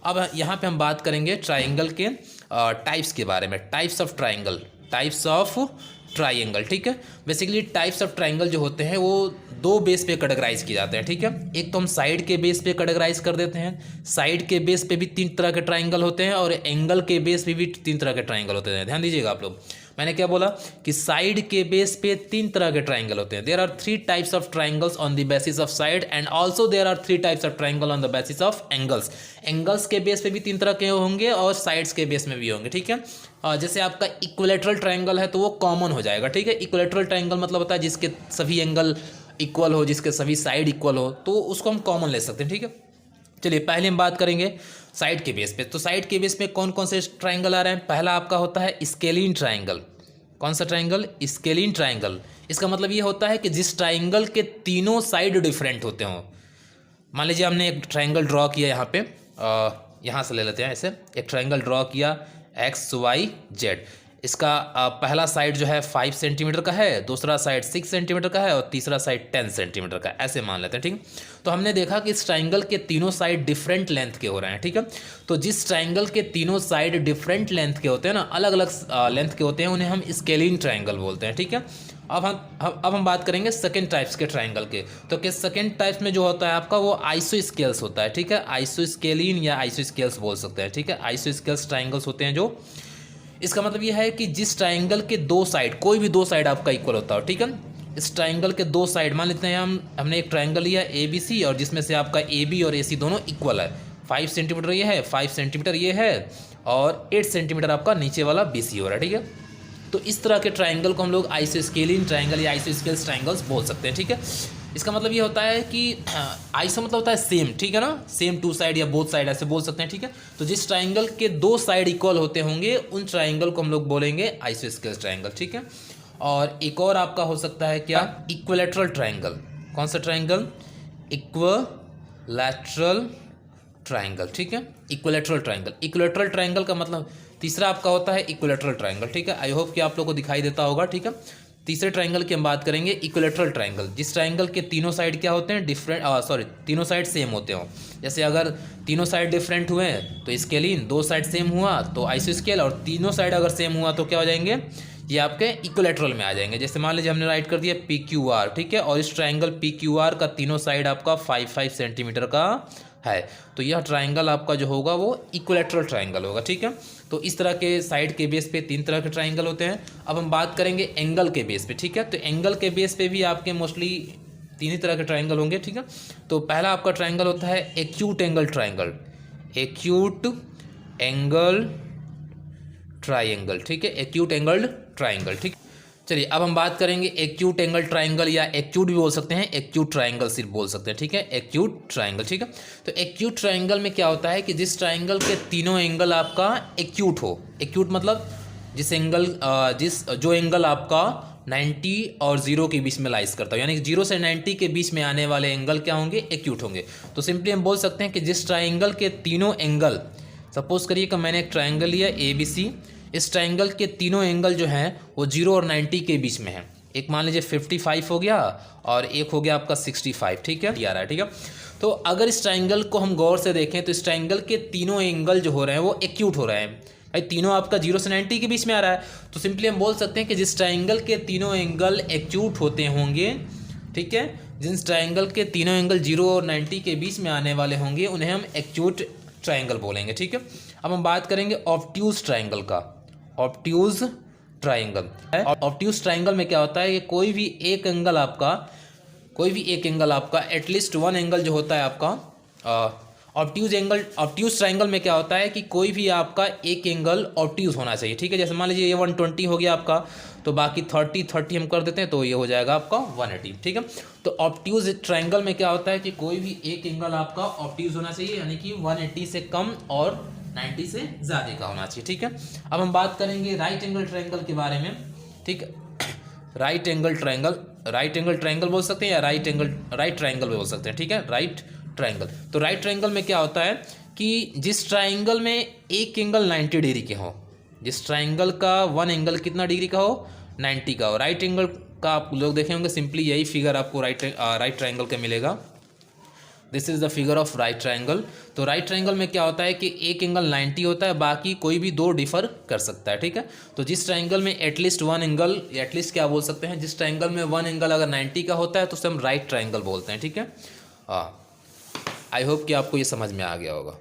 अब यहाँ पे हम बात करेंगे ट्राइंगल के टाइप्स के बारे में, types of triangle, types of triangle. ठीक है, बेसिकली टाइप्स ऑफ ट्राइंगल जो होते हैं वो दो बेस पे कैटेगराइज किए जाते हैं। ठीक है, एक तो हम साइड के बेस पे कैटेगराइज कर देते हैं, साइड के बेस पे भी 3 तरह के ट्राइंगल होते हैं और एंगल के बेस पे भी 3 तरह के ट्राइंगल होते हैं। ध्यान दीजिएगा आप लोग, मैंने क्या बोला कि साइड के बेस पे 3 तरह के ट्राइंगल होते हैं। There are 3 types of triangles on the basis of side and also there are 3 types of triangle on the basis of angles. Angles के बेस पे भी 3 तरह के होंगे और साइड्स के बेस में भी होंगे। ठीक है, जैसे आपका इक्विलेटरल ट्राइंगल है तो वो कॉमन हो जाएगा। ठीक है, इक्विलेटरल ट्राइंगल मतलब होता है जिसके सभी एंगल इक्वल हो, जिसके सभी साइड इक्वल हो, तो उसको हम कॉमन ले सकते हैं। ठीक है, चलिए पहले हम बात करेंगे साइड के बेस पे। तो साइड के बेस पे कौन कौन से ट्राइंगल आ रहे हैं? पहला आपका होता है स्केलिन ट्राइंगल। कौन सा ट्राइंगल? Scalene triangle. इसका मतलब ये होता है कि जिस ट्राइंगल के तीनों साइड डिफरेंट होते हों। मान लीजिए हमने एक ट्राइंगल ड्रॉ किया यहाँ पे, यहाँ से ले लेते हैं, ऐसे एक ट्राइंगल ड्रॉ किया XYZ। इसका पहला साइड जो है 5 सेंटीमीटर का है, दूसरा साइड 6 सेंटीमीटर का है और तीसरा साइड 10 सेंटीमीटर का, ऐसे मान लेते हैं। ठीक, तो हमने देखा कि इस ट्राइंगल के तीनों साइड डिफरेंट लेंथ के हो रहे हैं। ठीक है, तो जिस ट्राइंगल के तीनों साइड डिफरेंट लेंथ के होते हैं ना, अलग अलग लेंथ के होते हैं, उन्हें हम स्केलिन ट्राइंगल बोलते हैं। ठीक है, अब हम बात करेंगे सेकेंड टाइप्स के ट्राइंगल के। तो कि सेकेंड टाइप्स में जो होता है आपका वो आइसोस्केल्स होता है। ठीक है, आइसोस्केलिन या आइसोस्केल्स बोल सकते हैं। ठीक है, आइसोस्केल्स ट्राइंगल्स होते हैं जो, इसका मतलब यह है कि जिस ट्राइंगल के 2 साइड, कोई भी 2 साइड आपका इक्वल होता हो। ठीक है, इस ट्राइंगल के 2 साइड, मान लेते हैं हमने एक ट्राइंगल लिया ABC और जिसमें से आपका AB और AC दोनों इक्वल है। 5 सेंटीमीटर ये है, 5 सेंटीमीटर ये है और 8 सेंटीमीटर आपका नीचे वाला BC हो रहा है। ठीक है, तो इस तरह के ट्राइंगल को हम लोग आइसोस्केलिन ट्राइंगल या आइसोस्केल्स ट्राइंगल्स बोल सकते हैं। ठीक है, इसका मतलब ये होता है कि आइसो मतलब होता है सेम। ठीक है ना, सेम 2 साइड या बोथ साइड ऐसे बोल सकते हैं। ठीक है, तो जिस ट्राइंगल के 2 साइड इक्वल होते होंगे उन ट्राइंगल को हम लोग बोलेंगे आइसोस्केल्स ट्राइंगल। ठीक है, और एक और आपका हो सकता है क्या? Equilateral triangle. कौन सा ट्राइंगल? Equilateral triangle. ठीक है, इक्विलेटरल ट्राइंगल। इक्विलेटरल ट्राइंगल का मतलब तीसरा आपका होता है इक्विलेटरल ट्राइंगल। ठीक है, आई होप कि आप लोगों को दिखाई देता होगा। ठीक है, तीसरे ट्राइंगल की हम बात करेंगे इक्विलेटरल ट्राइंगल, जिस ट्राइंगल के तीनों साइड क्या होते हैं? तीनों साइड सेम होते हो। जैसे अगर तीनों साइड डिफरेंट हुए तो स्केलिन, 2 साइड सेम हुआ तो आइसोस्केल, और तीनों साइड अगर सेम हुआ तो क्या हो जाएंगे? ये आपके इक्विलेटरल में आ जाएंगे। जैसे मान लीजिए हमने राइट कर दिया PQR। ठीक है, और इस ट्राइंगल PQR का तीनों साइड आपका 5 सेंटीमीटर का है, तो यह ट्राइंगल आपका जो होगा वो इक्विलेटरल ट्राइंगल होगा। ठीक है, तो इस तरह के साइड के बेस पे 3 तरह के ट्राइंगल होते हैं। अब हम बात करेंगे एंगल के बेस पे। ठीक है, तो एंगल के बेस पे भी आपके मोस्टली 3 ही तरह के ट्राइंगल होंगे। ठीक है, तो पहला आपका ट्राइंगल होता है acute angle triangle. Acute angle triangle. ठीक है, एक्यूट एंगल ट्राइंगल। ठीक, चलिए अब हम बात करेंगे एक्यूट एंगल ट्राइंगल, या एक्यूट भी बोल सकते हैं, एक्यूट ट्राइंगल सिर्फ बोल सकते हैं। ठीक है, एक्यूट ट्राइंगल। ठीक है, तो एक्यूट ट्राइंगल में क्या होता है कि जिस ट्राइंगल के तीनों एंगल आपका एक्यूट हो। एक्यूट मतलब जो एंगल आपका 90 और 0 के बीच में लाइज करता हो, यानी 0 से 90 के बीच में आने वाले एंगल क्या होंगे? एक्यूट होंगे। तो सिंपली हम बोल सकते हैं कि जिस ट्राइंगल के तीनों एंगल, सपोज करिए कि मैंने एक ट्राइंगल लिया ABC, इस ट्राइंगल के तीनों एंगल जो हैं वो 0 और 90 के बीच में है। एक मान लीजिए 55 हो गया और एक हो गया आपका 65। ठीक है, ये आ रहा है। ठीक है, तो अगर इस ट्राइंगल को हम गौर से देखें तो इस ट्राइंगल के तीनों एंगल जो हो रहे हैं वो एक्यूट हो रहे हैं। भाई तीनों आपका 0 से 90 के बीच में आ रहा है, तो सिंपली हम बोल सकते हैं कि जिस ट्राइंगल के तीनों एंगल एक्यूट होते होंगे, ठीक है, जिस ट्राइंगल के तीनों एंगल 0 और 90 के बीच में आने वाले होंगे उन्हें हम एक्यूट ट्राइंगल बोलेंगे। ठीक है, अब हम बात करेंगे ऑब्ट्यूज ट्राइंगल का। ऑब्ट्यूज ट्राइंगल, ऑब्ट्यूज ट्राइंगल में क्या होता है कि कोई भी एक एंगल आपका एटलीस्ट 1 एंगल जो होता है आपका ऑब्ट्यूज ट्राइंगल में क्या होता है कि कोई भी आपका एक एंगल ऑब्ट्यूज होना चाहिए। ठीक है, जैसे मान लीजिए ये 120 हो गया आपका, तो बाकी 30 हम कर देते हैं तो ये हो जाएगा आपका 180। ठीक है, तो ऑब्ट्यूज ट्राइंगल में क्या होता है कि कोई भी एक एंगल आपका ऑब्ट्यूज होना चाहिए, यानी कि 180 से कम और 90 से ज़्यादा का होना चाहिए। ठीक है, अब हम बात करेंगे राइट एंगल ट्राइंगल के बारे में। ठीक है, राइट एंगल ट्राइंगल बोल सकते हैं या राइट ट्राइंगल बोल सकते हैं। ठीक है, राइट ट्राइंगल। तो राइट ट्राइंगल में क्या होता है कि जिस ट्राइंगल में एक एंगल 90 डिग्री के हो, जिस ट्राइंगल का 1 एंगल कितना डिग्री का हो? 90 का हो। राइट एंगल का आप लोग देखे होंगे, सिंपली यही फिगर आपको राइट ट्राइंगल का मिलेगा। This is the figure of right triangle. तो राइट ट्राइंगल में क्या होता है कि एक एंगल 90 होता है, बाकी कोई भी दो डिफर कर सकता है, ठीक है। तो जिस ट्राइंगल में एटलीस्ट वन एंगल, एटलीस्ट क्या बोल सकते हैं, जिस ट्राइंगल में वन एंगल अगर 90 का होता है तो उसे हम राइट ट्राइंगल बोलते हैं, ठीक है। आई होप कि आपको ये समझ में आ गया होगा।